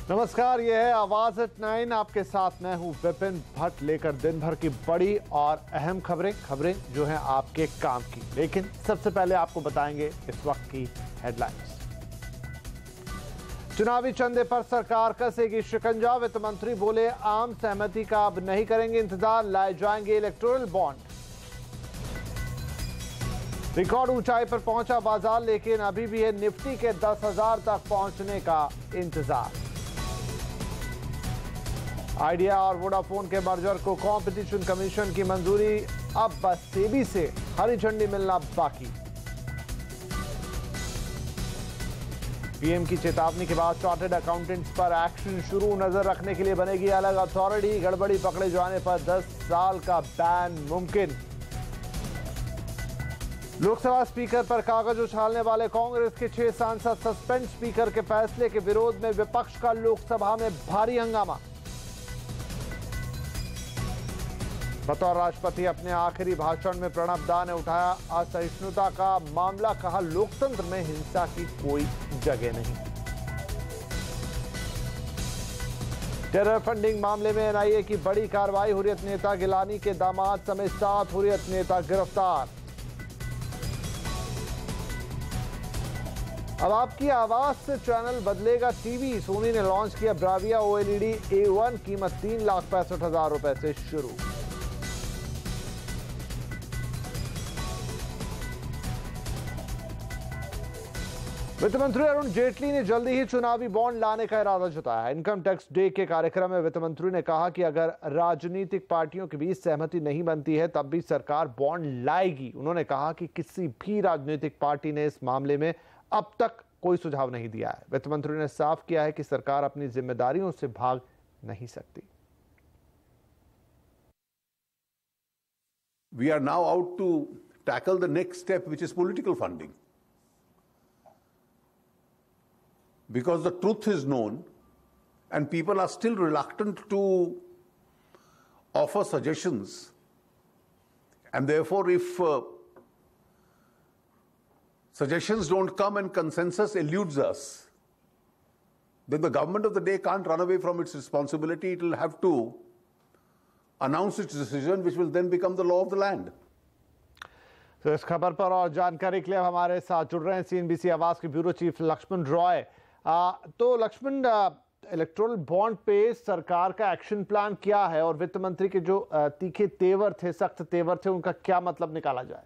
नमस्कार, यह है आवाज एट 9। आपके साथ मैं हूं विपिन भट्ट, लेकर दिन भर की बड़ी और अहम खबरें जो हैं आपके काम की। लेकिन सबसे पहले आपको बताएंगे इस वक्त की हेडलाइंस। चुनावी चंदे पर सरकार कसेगी शिकंजा। वित्त मंत्री बोले आम सहमति का अब नहीं करेंगे इंतजार, लाए जाएंगे इलेक्टोरल बॉन्ड। रिकॉर्ड ऊंचाई पर पहुंचा बाजार, लेकिन अभी भी है निफ्टी के 10,000 तक पहुंचने का इंतजार। आइडिया और वोडाफोन के मर्जर को कंपटीशन कमीशन की मंजूरी, अब बस सेबी से हरी झंडी मिलना बाकी। पीएम की चेतावनी के बाद चार्टर्ड अकाउंटेंट्स पर एक्शन शुरू, नजर रखने के लिए बनेगी अलग अथॉरिटी। गड़बड़ी पकड़े जाने पर 10 साल का बैन मुमकिन। लोकसभा स्पीकर पर कागज उछालने वाले कांग्रेस के 6 सांसद सस्पेंड। स्पीकर के फैसले के विरोध में विपक्ष का लोकसभा में भारी हंगामा। बतौर राष्ट्रपति अपने आखिरी भाषण में प्रणब दा ने उठाया असहिष्णुता का मामला, कहा लोकतंत्र में हिंसा की कोई जगह नहीं। टेरर फंडिंग मामले में एनआईए की बड़ी कार्रवाई, हुर्रियत नेता गिलानी के दामाद समेत 7 हुर्रियत नेता गिरफ्तार। अब आपकी आवाज से चैनल बदलेगा टीवी, सोनी ने लॉन्च किया ब्राविया ओएलईडी A1, कीमत 3,65,000 रुपए से शुरू। वित्त मंत्री अरुण जेटली ने जल्दी ही चुनावी बॉन्ड लाने का इरादा जताया। इनकम टैक्स डे के कार्यक्रम में वित्त मंत्री ने कहा कि अगर राजनीतिक पार्टियों के बीच सहमति नहीं बनती है तब भी सरकार बॉन्ड लाएगी। उन्होंने कहा कि किसी भी राजनीतिक पार्टी ने इस मामले में अब तक कोई सुझाव नहीं दिया है। वित्त मंत्री ने साफ किया है कि सरकार अपनी जिम्मेदारियों से भाग नहीं सकती। We are now out to tackle the next step, which is political funding. Because the truth is known and people are still reluctant to offer suggestions, and therefore if suggestions don't come and consensus eludes us, then the government of the day can't run away from its responsibility. It will have to announce its decision, which will then become the law of the land. तो इस खबर पर और जानकारी के लिए हमारे साथ जुड़ रहे हैं CNBC आवाज के ब्यूरो चीफ लक्ष्मण रॉय। तो लक्ष्मण, इलेक्टोरल बॉन्ड पे सरकार का एक्शन प्लान क्या है और वित्त मंत्री के जो तीखे तेवर थे, सख्त तेवर थे, उनका क्या मतलब निकाला जाए?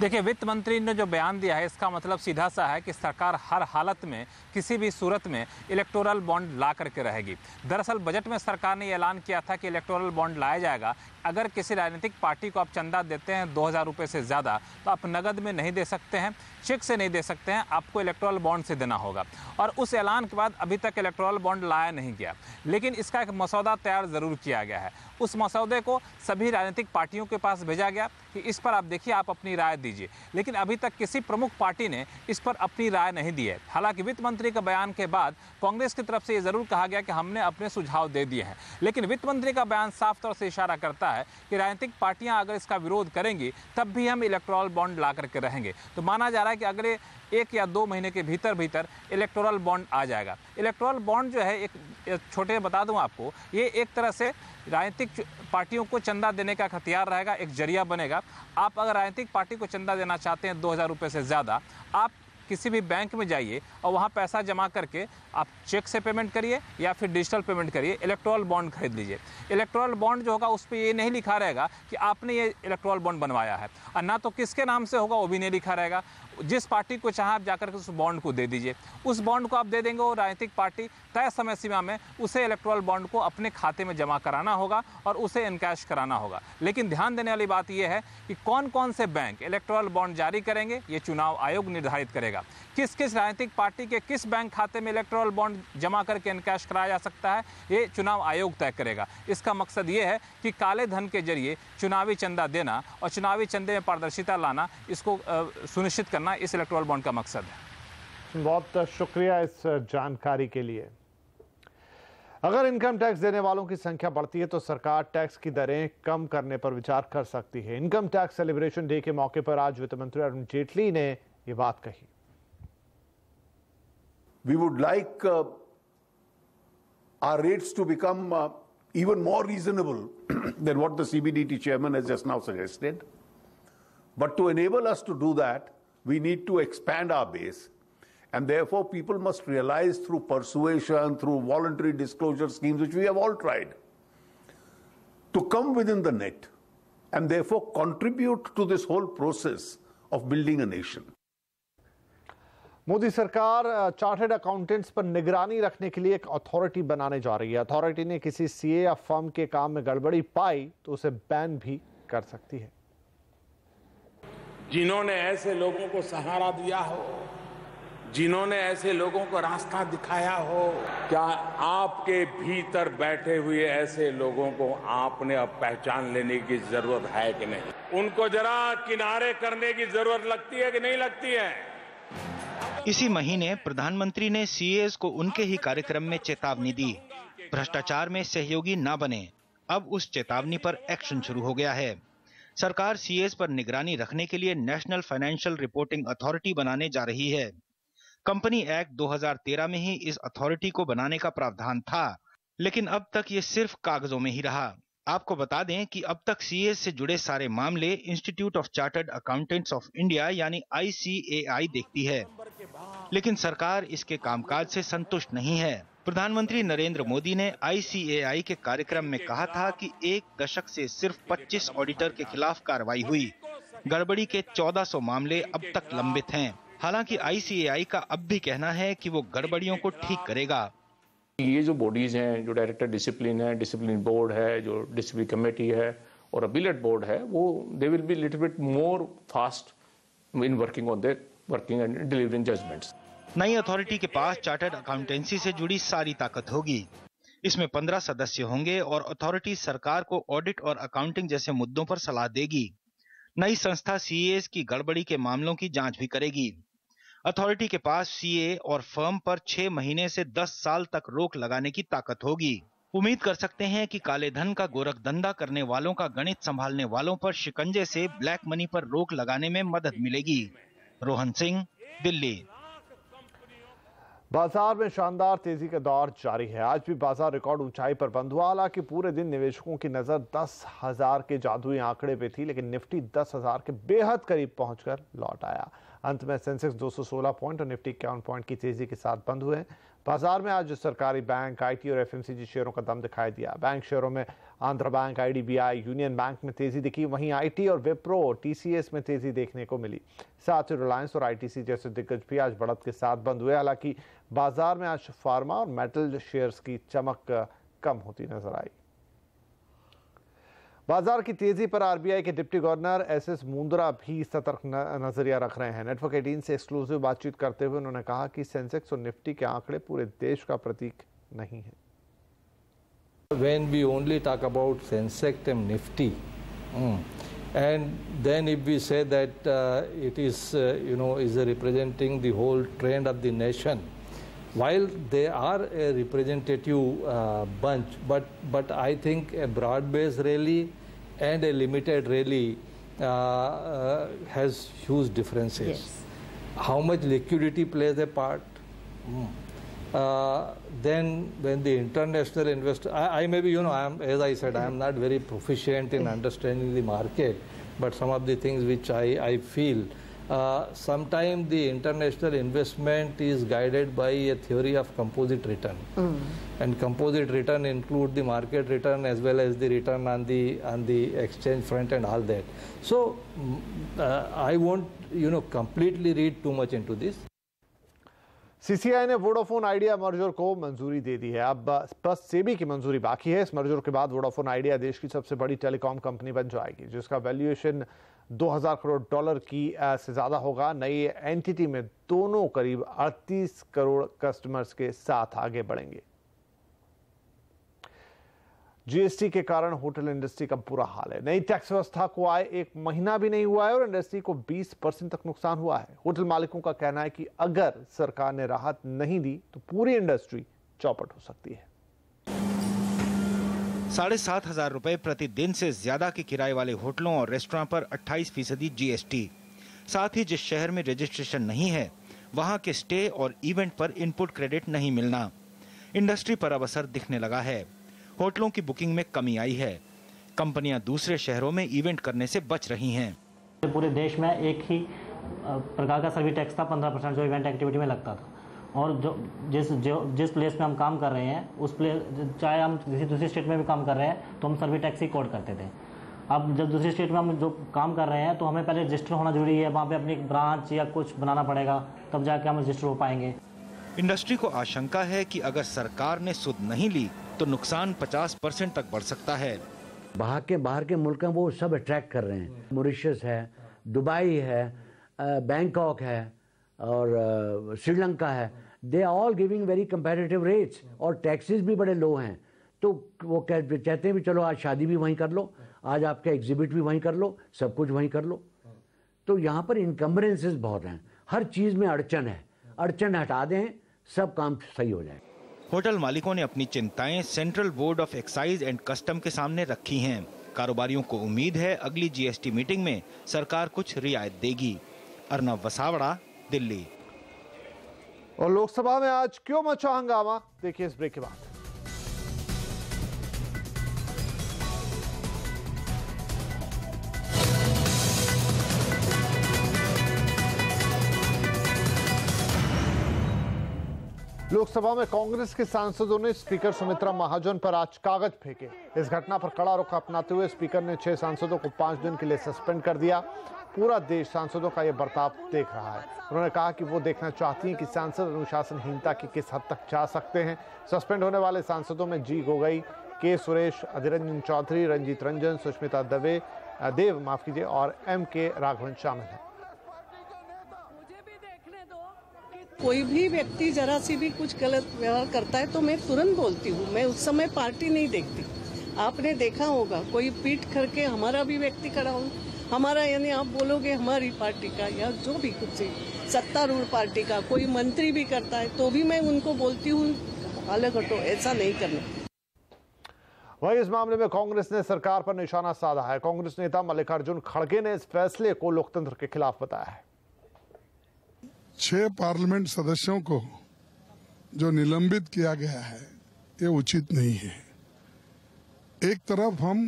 देखिए, वित्त मंत्री ने जो बयान दिया है इसका मतलब सीधा सा है कि सरकार हर हालत में, किसी भी सूरत में इलेक्टोरल बॉन्ड ला करके रहेगी। दरअसल बजट में सरकार ने ऐलान किया था कि इलेक्टोरल बॉन्ड लाया जाएगा। अगर किसी राजनीतिक पार्टी को आप चंदा देते हैं 2,000 रुपये से ज़्यादा, तो आप नगद में नहीं दे सकते हैं, चेक से नहीं दे सकते हैं, आपको इलेक्टोरल बॉन्ड से देना होगा। और उस ऐलान के बाद अभी तक इलेक्टोरल बॉन्ड लाया नहीं गया, लेकिन इसका एक मसौदा तैयार ज़रूर किया गया है। उस मसौदे को सभी राजनीतिक पार्टियों के पास भेजा गया कि इस पर आप देखिए, आप अपनी राय दीजिए। लेकिन अभी तक किसी प्रमुख पार्टी ने इस पर अपनी राय नहीं दी है। हालांकि वित्त मंत्री का बयान के बाद कांग्रेस की तरफ से ये ज़रूर कहा गया कि हमने अपने सुझाव दे दिए हैं, लेकिन वित्त मंत्री का बयान साफ तौर से इशारा करता है कि राजनीतिक पार्टियां अगर इसका विरोध करेंगी तब भी हम इलेक्टोरल बॉन्ड ला करके रहेंगे। तो माना जा रहा है कि अगले 1 या 2 महीने के भीतर इलेक्टोरल बॉन्ड आ जाएगा। इलेक्टोरल बॉन्ड जो है, एक छोटे बता दूं आपको, ये एक तरह से राजनीतिक पार्टियों को चंदा देने का हथियार रहेगा, एक जरिया बनेगा। आप अगर राजनीतिक पार्टी को चंदा देना चाहते हैं 2,000 रुपये से ज़्यादा, आप किसी भी बैंक में जाइए और वहाँ पैसा जमा करके आप चेक से पेमेंट करिए या फिर डिजिटल पेमेंट करिए, इलेक्टोरल बॉन्ड खरीद लीजिए। इलेक्टोरल बॉन्ड जो होगा उस पर ये नहीं लिखा रहेगा कि आपने ये इलेक्टोरल बॉन्ड बनवाया है, और ना तो किसके नाम से होगा वो भी नहीं लिखा रहेगा। जिस पार्टी को चाहे आप जाकर के उस बॉन्ड को दे दीजिए, उस बॉन्ड को आप दे देंगे और राजनीतिक पार्टी तय समय सीमा में उसे इलेक्टोरल बॉन्ड को अपने खाते में जमा कराना होगा और उसे इनकैश कराना होगा। लेकिन ध्यान देने वाली बात यह है कि कौन कौन से बैंक इलेक्टोरल बॉन्ड जारी करेंगे ये चुनाव आयोग निर्धारित करेगा। किस किस राजनीतिक पार्टी के किस बैंक खाते में इलेक्टोरल बॉन्ड जमा करके इनकैश कराया जा सकता है, ये चुनाव आयोग तय करेगा। इसका मकसद ये है कि काले धन के जरिए चुनावी चंदा देना और चुनावी चंदे में पारदर्शिता लाना, इसको सुनिश्चित करना इस इलेक्टोरल बॉन्ड का मकसद है। बहुत शुक्रिया इस जानकारी के लिए। अगर इनकम टैक्स देने वालों की संख्या बढ़ती है तो सरकार टैक्स की दरें कम करने पर विचार कर सकती है। इनकम टैक्स सेलिब्रेशन डे के मौके पर आज वित्त मंत्री अरुण जेटली ने ये बात कही। We would like our rates to become even more reasonable than what the CBDT chairman has just now suggested. But to enable us to do that, we need to expand our base. And therefore, people must realize through persuasion, through voluntary disclosure schemes, which we have all tried, to come within the net and therefore contribute to this whole process of building a nation. Modi सरकार chartered accountants पर निगरानी रखने के लिए एक authority बनाने जा रही है। अथॉरिटी ने किसी सीए या फर्म के काम में गड़बड़ी पाई तो उसे बैन भी कर सकती है। जिन्होंने ऐसे लोगों को सहारा दिया हो, जिन्होंने ऐसे लोगों को रास्ता दिखाया हो, क्या आपके भीतर बैठे हुए ऐसे लोगों को आपने अब पहचान लेने की जरूरत है कि नहीं? उनको जरा किनारे करने की जरूरत लगती है कि नहीं लगती है? इसी महीने प्रधानमंत्री ने सीएस को उनके ही कार्यक्रम में चेतावनी दी, भ्रष्टाचार में सहयोगी ना बने। अब उस चेतावनी पर एक्शन शुरू हो गया है। सरकार सीएस पर निगरानी रखने के लिए नेशनल फाइनेंशियल रिपोर्टिंग अथॉरिटी बनाने जा रही है। कंपनी एक्ट 2013 में ही इस अथॉरिटी को बनाने का प्रावधान था, लेकिन अब तक ये सिर्फ कागजों में ही रहा। आपको बता दें कि अब तक सीएस से जुड़े सारे मामले institute of chartered accountants of India यानी ICAI देखती है, लेकिन सरकार इसके कामकाज से संतुष्ट नहीं है। प्रधानमंत्री नरेंद्र मोदी ने ICAI के कार्यक्रम में कहा था कि एक दशक से सिर्फ 25 ऑडिटर के खिलाफ कार्रवाई हुई। गड़बड़ी के 1400 मामले अब तक लंबित हैं। हालांकि ICAI का अब भी कहना है कि वो गड़बड़ियों को ठीक करेगा। ये जो बॉडीज हैं, जो डायरेक्टर डिसिप्लिन है, डिसिप्लिन बोर्ड है, जो डिसिप्लिन कमेटी है और अपीलेट बोर्ड है, वो they will be little bit more fast in working on there working and delivering judgments. नई अथॉरिटी के पास चार्टर्ड अकाउंटेंसी से जुड़ी सारी ताकत होगी। इसमें 15 सदस्य होंगे और अथॉरिटी सरकार को ऑडिट और अकाउंटिंग जैसे मुद्दों पर सलाह देगी। नई संस्था सीएस की गड़बड़ी के मामलों की जांच भी करेगी। अथॉरिटी के पास सीए और फर्म पर 6 महीने से 10 साल तक रोक लगाने की ताकत होगी। उम्मीद कर सकते हैं कि काले धन का गोरख धंधा करने वालों का गणित संभालने वालों पर शिकंजे से ब्लैक मनी पर रोक लगाने में मदद मिलेगी। रोहन सिंह, दिल्ली। बाजार में शानदार तेजी का दौर जारी है। आज भी बाजार रिकॉर्ड ऊंचाई पर बंद हुआ। हालांकि पूरे दिन निवेशकों की नजर 10,000 के जादुई आंकड़े पे थी, लेकिन निफ्टी 10,000 के बेहद करीब पहुंचकर लौट आया। अंत में सेंसेक्स 216 पॉइंट और निफ्टी 51 पॉइंट की तेजी के साथ बंद हुए। बाजार में आज सरकारी बैंक, आईटी और एफएमसीजी शेयरों का दम दिखाई दिया। बैंक शेयरों में Andhra bank, IDBI, union bank में तेजी दिखी। वहीं आईटी और विप्रो और टीसीएस में तेजी देखने को मिली। साथ ही रिलायंस और आईटीसी जैसे दिग्गज भी आज बढ़त के साथ बंद हुए। हालांकि बाजार में आज फार्मा और मेटल शेयर्स की चमक कम होती नजर आई। बाजार की तेजी पर आरबीआई के डिप्टी गवर्नर एसएस मुंद्रा भी सतर्क नजरिया रख रहे हैं। नेटवर्क 18 से एक्सक्लूसिव बातचीत करते हुए उन्होंने कहा कि सेंसेक्स और निफ्टी के आंकड़े पूरे देश का प्रतीक नहीं है। When we only talk about Sensex and Nifty, and then if we say that it is is representing the whole trend of the nation, while they are a representative bunch, but I think a broad-based rally and a limited rally has huge differences. Yes. How much liquidity plays a part? Then when the international investor, I maybe as I said, I am not very proficient in understanding the market, but some of the things which I feel. Sometimes the international investment is guided by a theory of composite return, and composite return include the market return as well as the return on the exchange front and all that. So I won't completely read too much into this. CCI ने Vodafone idea merger को मंजूरी दे दी है। अब बस सेबी की मंजूरी बाकी है। इस मर्जर के बाद वोडाफोन आइडिया देश की सबसे बड़ी टेलीकॉम कंपनी बन जाएगी, जिसका वैल्यूएशन $2,000 करोड़ की से ज्यादा होगा। नई एंटिटी में दोनों करीब 38 करोड़ कस्टमर्स के साथ आगे बढ़ेंगे। जीएसटी के कारण होटल इंडस्ट्री का बुरा हाल है। नई टैक्स व्यवस्था को आए 1 महीना भी नहीं हुआ है और इंडस्ट्री को 20% तक नुकसान हुआ है। होटल मालिकों का कहना है कि अगर सरकार ने राहत नहीं दी तो पूरी इंडस्ट्री चौपट हो सकती है। 7,500 रुपए प्रतिदिन से ज्यादा के किराए वाले होटलों और रेस्टोरेंट पर 28% जीएसटी। साथ ही जिस शहर में रजिस्ट्रेशन नहीं है, वहां के स्टे और इवेंट पर इनपुट क्रेडिट नहीं मिलना। इंडस्ट्री पर अब असर दिखने लगा है। होटलों की बुकिंग में कमी आई है। कंपनियां दूसरे शहरों में इवेंट करने से बच रही हैं। पूरे देश में एक ही प्रकार का सर्विस टैक्स था 15% जो इवेंट एक्टिविटी में लगता था, और जिस प्लेस में हम काम कर रहे हैं उस प्लेस, चाहे हम किसी दूसरी स्टेट में भी काम कर रहे हैं तो हम सर्विस टैक्स ही कोड करते थे। अब जब दूसरी स्टेट में हम जो काम कर रहे हैं तो हमें पहले रजिस्टर होना जरूरी है, वहाँ पे अपनी ब्रांच या कुछ बनाना पड़ेगा, तब जाके हम रजिस्टर हो पाएंगे। इंडस्ट्री को आशंका है कि अगर सरकार ने सुध नहीं ली तो नुकसान 50% तक बढ़ सकता है। बाहर के मुल्क वो सब अट्रैक्ट कर रहे हैं। मॉरिशस है, दुबई है, बैंकॉक है और श्रीलंका है। They are all giving very comparative rates और टैक्सेस भी बड़े लो हैं। तो वो कहते हैं भी चलो आज शादी भी वहीं कर लो, आज आपका एग्जिबिट भी वहीं कर लो, सब कुछ वहीं कर लो। तो यहाँ पर इनकम्बरेंसेस बहुत हैं, हर चीज़ में अड़चन है। अड़चन हटा दें, सब काम सही हो जाए। होटल मालिकों ने अपनी चिंताएं central board of excise and custom के सामने रखी हैं। कारोबारियों को उम्मीद है अगली जीएसटी मीटिंग में सरकार कुछ रियायत देगी। अर्नब वसावड़ा, दिल्ली। और लोकसभा में आज क्यों मचा हंगामा, देखिए इस ब्रेक के बाद। लोकसभा में कांग्रेस के सांसदों ने स्पीकर सुमित्रा महाजन पर आज कागज फेंके। इस घटना पर कड़ा रुख अपनाते हुए स्पीकर ने 6 सांसदों को 5 दिन के लिए सस्पेंड कर दिया। पूरा देश सांसदों का यह बर्ताव देख रहा है। उन्होंने कहा कि वो देखना चाहती हैं कि सांसद अनुशासनहीनता की किस हद तक जा सकते हैं। सस्पेंड होने वाले सांसदों में जी गोगोई, के सुरेश, अधीर रंजन चौधरी, रंजीत रंजन, सुष्मिता देव और M.K. राघवन शामिल हैं। कोई भी व्यक्ति जरा सी भी कुछ गलत व्यवहार करता है तो मैं तुरंत बोलती हूँ। मैं उस समय पार्टी नहीं देखती। आपने देखा होगा कोई पीट करके हमारा भी व्यक्ति खड़ा हो, हमारा यानी आप बोलोगे हमारी पार्टी का या जो भी कुछ सत्तारूढ़ पार्टी का कोई मंत्री भी करता है तो भी मैं उनको बोलती हूँ अलग हटो, ऐसा नहीं करना। वहीं इस मामले में कांग्रेस ने सरकार पर निशाना साधा है। कांग्रेस नेता मल्लिकार्जुन खड़गे ने इस फैसले को लोकतंत्र के खिलाफ बताया है। 6 पार्लियामेंट सदस्यों को जो निलंबित किया गया है ये उचित नहीं है। एक तरफ हम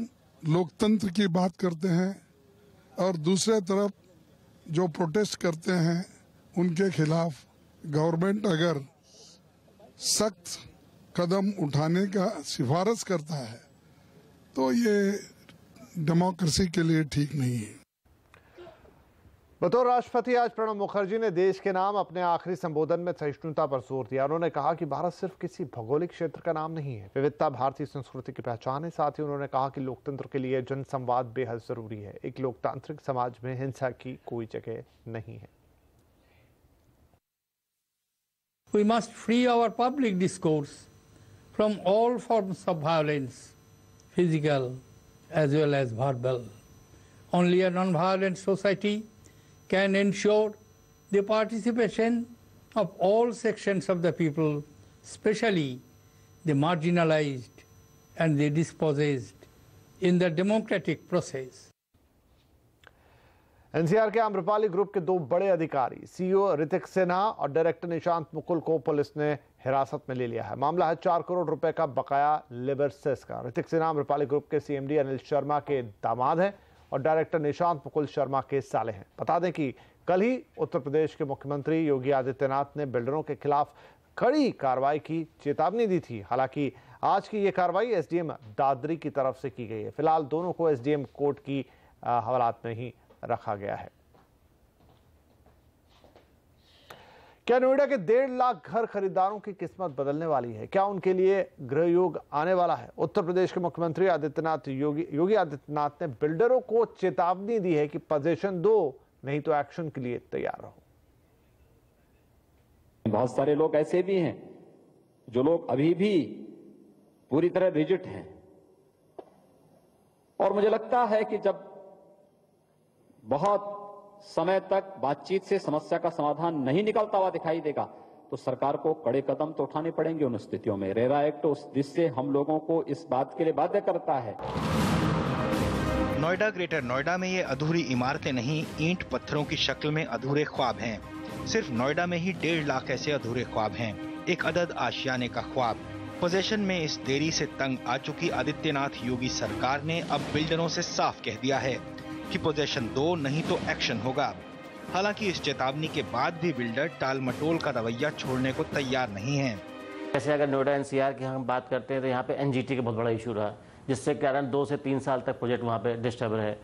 लोकतंत्र की बात करते हैं और दूसरे तरफ जो प्रोटेस्ट करते हैं उनके खिलाफ गवर्नमेंट अगर सख्त कदम उठाने का सिफारिश करता है तो ये डेमोक्रेसी के लिए ठीक नहीं है। बतौर राष्ट्रपति आज प्रणब मुखर्जी ने देश के नाम अपने आखिरी संबोधन में सहिष्णुता पर जोर दिया। उन्होंने कहा कि भारत सिर्फ किसी भौगोलिक क्षेत्र का नाम नहीं है, विविधता भारतीय संस्कृति की पहचान है। साथ ही उन्होंने कहा कि लोकतंत्र के लिए जनसंवाद बेहद जरूरी है। एक लोकतांत्रिक समाज में हिंसा की कोई जगह नहीं है। We must free our public discourse from all forms of violence, physical as well as verbal. Only a non-violent society can ensure the participation of all sections of the people, especially the marginalized and the dispossessed, in the democratic process. NCR के Amrapali group के 2 बड़े अधिकारी CEO Hrithik Sinha और director Nishant Mukul को police ने हिरासत में ले लिया है। मामला है 4 करोड़ रुपए का बकाया लिवर सेस का। ऋतिक सिन्हा आम्रपाली ग्रुप के सीएमडी अनिल शर्मा के दामाद हैं और डायरेक्टर निशांत मुकुल शर्मा के साले हैं। बता दें कि कल ही उत्तर प्रदेश के मुख्यमंत्री योगी आदित्यनाथ ने बिल्डरों के खिलाफ कड़ी कार्रवाई की चेतावनी दी थी। हालांकि आज की ये कार्रवाई एसडीएम दादरी की तरफ से की गई है। फिलहाल दोनों को एसडीएम कोर्ट की हवालात में ही रखा गया है। क्या नोएडा के 1.5 लाख घर खरीदारों की किस्मत बदलने वाली है? क्या उनके लिए गृह योग आने वाला है? उत्तर प्रदेश के मुख्यमंत्री योगी आदित्यनाथ ने बिल्डरों को चेतावनी दी है कि पोजीशन दो, नहीं तो एक्शन के लिए तैयार रहो। बहुत सारे लोग ऐसे भी हैं जो लोग अभी भी पूरी तरह रिजिड हैं, और मुझे लगता है कि जब बहुत समय तक बातचीत से समस्या का समाधान नहीं निकलता हुआ दिखाई देगा तो सरकार को कड़े कदम तो उठाने पड़ेंगे उन स्थितियों में। रेरा एक्ट उस जिससे हम लोगों को इस बात के लिए बाध्य करता है। नोएडा, ग्रेटर नोएडा में ये अधूरी इमारतें नहीं, ईंट पत्थरों की शक्ल में अधूरे ख्वाब हैं। सिर्फ नोएडा में ही 1.5 लाख ऐसे अधूरे ख्वाब हैं। एक अदद आशियाने का ख्वाब। पोजीशन में इस देरी से तंग आ चुकी आदित्यनाथ योगी सरकार ने अब बिल्डरों से साफ कह दिया है कि पोजीशन 2 नहीं तो एक्शन होगा। हालांकि इस चेतावनी के बाद भी बिल्डर टाल मटोल का रवैया छोड़ने को तैयार नहीं है। जैसे अगर नोएडा एनसीआर की हम बात करते हैं तो यहाँ पे एनजीटी का बहुत बड़ा इशू रहा, जिसके कारण 2 से 3 साल तक प्रोजेक्ट वहाँ पे डिस्टर्ब रहे।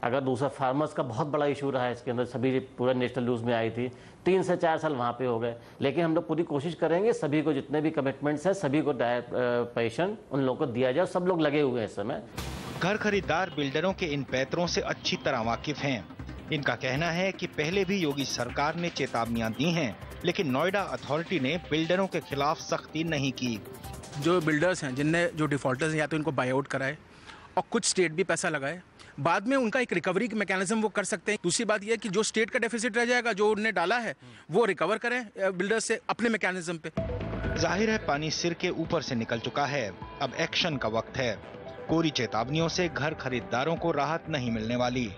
अगर दूसरा फार्मर्स का बहुत बड़ा इशू रहा है, इसके अंदर सभी पूरा नेशनल न्यूज़ में आई थी, 3 से 4 साल वहाँ पे हो गए। लेकिन हम लोग पूरी कोशिश करेंगे सभी को जितने भी कमिटमेंट्स है सभी को पेंशन उन लोगों को दिया जाए। सब लोग लगे हुए हैं इस समय। घर खरीदार बिल्डरों के इन पैतरों से अच्छी तरह वाकिफ हैं। इनका कहना है कि पहले भी योगी सरकार ने चेतावनियां दी हैं, लेकिन नोएडा अथॉरिटी ने बिल्डरों के खिलाफ सख्ती नहीं की। जो बिल्डर्स हैं जिनने जो डिफॉल्टर्स हैं या तो इनको बाय आउट कराए और कुछ स्टेट भी पैसा लगाए, बाद में उनका एक रिकवरी मैकेनिज्म वो कर सकते हैं। दूसरी बात यह है कि जो स्टेट का डेफिसिट रह जाएगा जो उन्होंने डाला है वो रिकवर करें बिल्डर्स से अपने मैकेनिज्म पे। जाहिर है पानी सिर के ऊपर से निकल चुका है, अब एक्शन का वक्त है। कोरी चेतावनियों से घर खरीदारों को राहत नहीं मिलने वाली।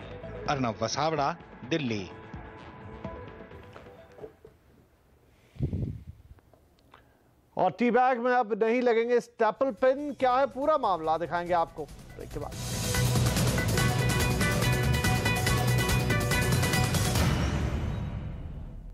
अर्नब वसावड़ा, दिल्ली। और टी बैग में अब नहीं लगेंगे स्टेपल पिन, क्या है पूरा मामला दिखाएंगे आपको ब्रेक के बाद।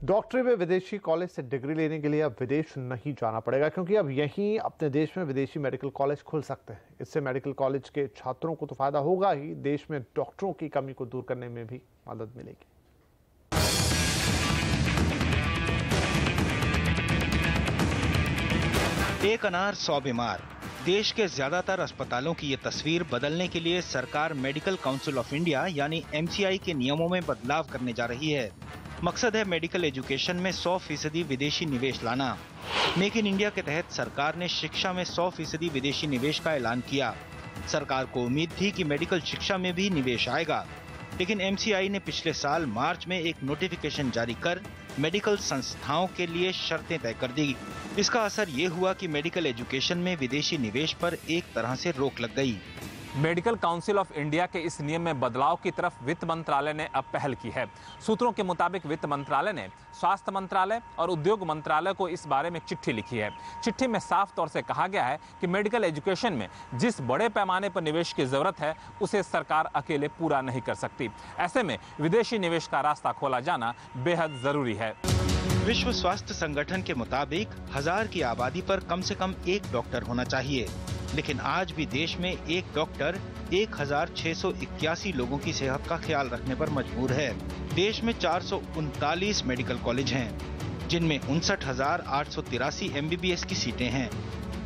डॉक्टरी में विदेशी कॉलेज से डिग्री लेने के लिए अब विदेश नहीं जाना पड़ेगा, क्योंकि अब यहीं अपने देश में विदेशी मेडिकल कॉलेज खुल सकते हैं। इससे मेडिकल कॉलेज के छात्रों को तो फायदा होगा ही, देश में डॉक्टरों की कमी को दूर करने में भी मदद मिलेगी। एक अनार 100 बीमार। देश के ज्यादातर अस्पतालों की ये तस्वीर बदलने के लिए सरकार मेडिकल काउंसिल ऑफ इंडिया यानी MCI के नियमों में बदलाव करने जा रही है। मकसद है मेडिकल एजुकेशन में 100% विदेशी निवेश लाना। मेक इन इंडिया के तहत सरकार ने शिक्षा में 100% विदेशी निवेश का ऐलान किया। सरकार को उम्मीद थी कि मेडिकल शिक्षा में भी निवेश आएगा, लेकिन MCI ने पिछले साल मार्च में एक नोटिफिकेशन जारी कर मेडिकल संस्थाओं के लिए शर्तें तय कर दी। इसका असर ये हुआ कि मेडिकल एजुकेशन में विदेशी निवेश पर एक तरह से रोक लग गई। मेडिकल काउंसिल ऑफ इंडिया के इस नियम में बदलाव की तरफ वित्त मंत्रालय ने अब पहल की है। सूत्रों के मुताबिक वित्त मंत्रालय ने स्वास्थ्य मंत्रालय और उद्योग मंत्रालय को इस बारे में चिट्ठी लिखी है। चिट्ठी में साफ तौर से कहा गया है कि मेडिकल एजुकेशन में जिस बड़े पैमाने पर निवेश की जरूरत है उसे सरकार अकेले पूरा नहीं कर सकती। ऐसे में विदेशी निवेश का रास्ता खोला जाना बेहद जरूरी है। विश्व स्वास्थ्य संगठन के मुताबिक 1000 की आबादी पर कम से कम एक डॉक्टर होना चाहिए, लेकिन आज भी देश में एक डॉक्टर 1681 लोगों की सेहत का ख्याल रखने पर मजबूर है। देश में 439 मेडिकल कॉलेज हैं, जिनमें 59,883 MBBS की सीटें हैं,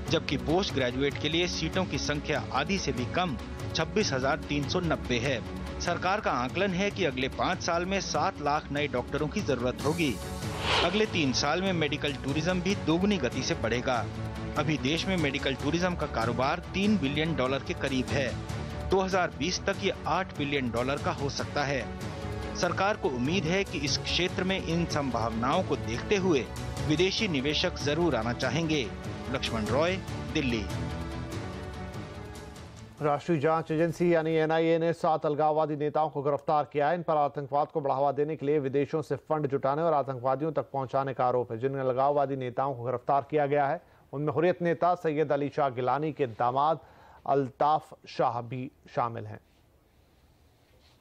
जबकि पोस्ट ग्रेजुएट के लिए सीटों की संख्या आधी से भी कम 26,390 है। सरकार का आकलन है कि अगले 5 साल में 7 लाख नए डॉक्टरों की जरूरत होगी। अगले 3 साल में मेडिकल टूरिज्म भी दोगुनी गति से बढ़ेगा। अभी देश में मेडिकल टूरिज्म का कारोबार $3 बिलियन के करीब है। 2020 तक ये $8 बिलियन का हो सकता है। सरकार को उम्मीद है कि इस क्षेत्र में इन संभावनाओं को देखते हुए विदेशी निवेशक जरूर आना चाहेंगे। लक्ष्मण रॉय, दिल्ली। राष्ट्रीय जांच एजेंसी यानी NIA ने 7 अलगाववादी नेताओं को गिरफ्तार किया है। इन पर आतंकवाद को बढ़ावा देने के लिए विदेशों से फंड जुटाने और आतंकवादियों तक पहुंचाने का आरोप है। जिन अलगाववादी नेताओं को गिरफ्तार किया गया है उनमें हुर्रियत नेता सैयद अली शाह गिलानी के दामाद अल्ताफ शाह भी शामिल हैं।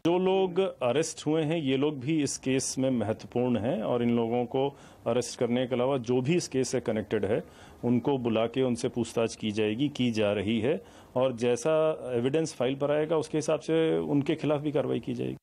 जो लोग अरेस्ट हुए हैं ये लोग भी इस केस में महत्वपूर्ण हैं और इन लोगों को अरेस्ट करने के अलावा जो भी इस केस से कनेक्टेड है उनको बुला के उनसे पूछताछ की जाएगी, की जा रही है, और जैसा एविडेंस फाइल पर आएगा उसके हिसाब से उनके खिलाफ भी कार्रवाई की जाएगी।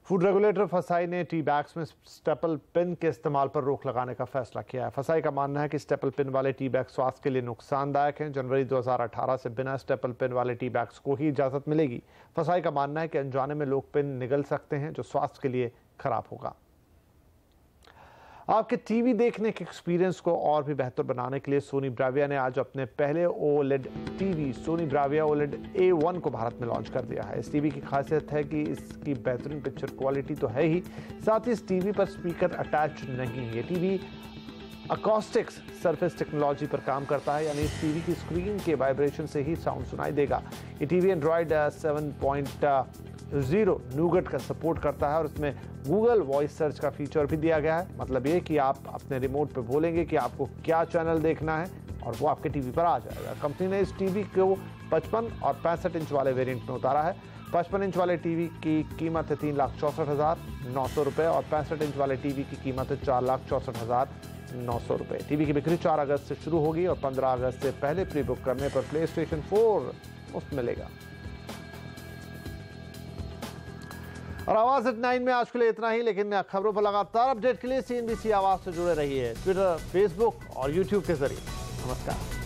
फूड रेगुलेटर फसाई ने टी बैग्स में स्टेपल पिन के इस्तेमाल पर रोक लगाने का फैसला किया है। फसाई का मानना है कि स्टेपल पिन वाले टी बैग स्वास्थ्य के लिए नुकसानदायक हैं। जनवरी 2018 से बिना स्टेपल पिन वाले टी बैग्स को ही इजाजत मिलेगी। फसाई का मानना है कि अनजाने में लोग पिन निगल सकते हैं जो स्वास्थ्य के लिए खराब होगा। आपके टीवी देखने के एक्सपीरियंस को और भी बेहतर बनाने के लिए सोनी ब्राविया ने आज अपने पहले OLED TV Sony Bravia OLED A1 को भारत में लॉन्च कर दिया है। इस टीवी की खासियत है कि इसकी बेहतरीन पिक्चर क्वालिटी तो है ही, साथ ही इस टीवी पर स्पीकर अटैच नहीं है। ये टीवी अकॉस्टिक्स सरफेस टेक्नोलॉजी पर काम करता है, यानी इस टीवी की स्क्रीन के वाइब्रेशन से ही साउंड सुनाई देगा। ये टीवी एंड्रॉयड 7.1 Zero Nougat का सपोर्ट करता है और इसमें गूगल वॉइस सर्च का फीचर भी दिया गया है। मतलब ये कि आप अपने रिमोट पे बोलेंगे कि आपको क्या चैनल देखना है और वो आपके टीवी पर आ जाएगा। कंपनी ने इस टीवी को 55 और 65 इंच वाले वेरिएंट में उतारा है। 55 इंच वाले टीवी की कीमत है 3,64,900 रुपये और 65 इंच वाले टीवी की कीमत है 4,64,900 रुपये। टीवी की बिक्री 4 अगस्त से शुरू होगी और 15 अगस्त से पहले प्री बुक करने पर PlayStation 4 मुफ्त मिलेगा। और आवाज एट 9 में आज के लिए इतना ही, लेकिन खबरों पर लगातार अपडेट के लिए CNBC आवाज से जुड़े रहिए ट्विटर, फेसबुक और यूट्यूब के जरिए। नमस्कार।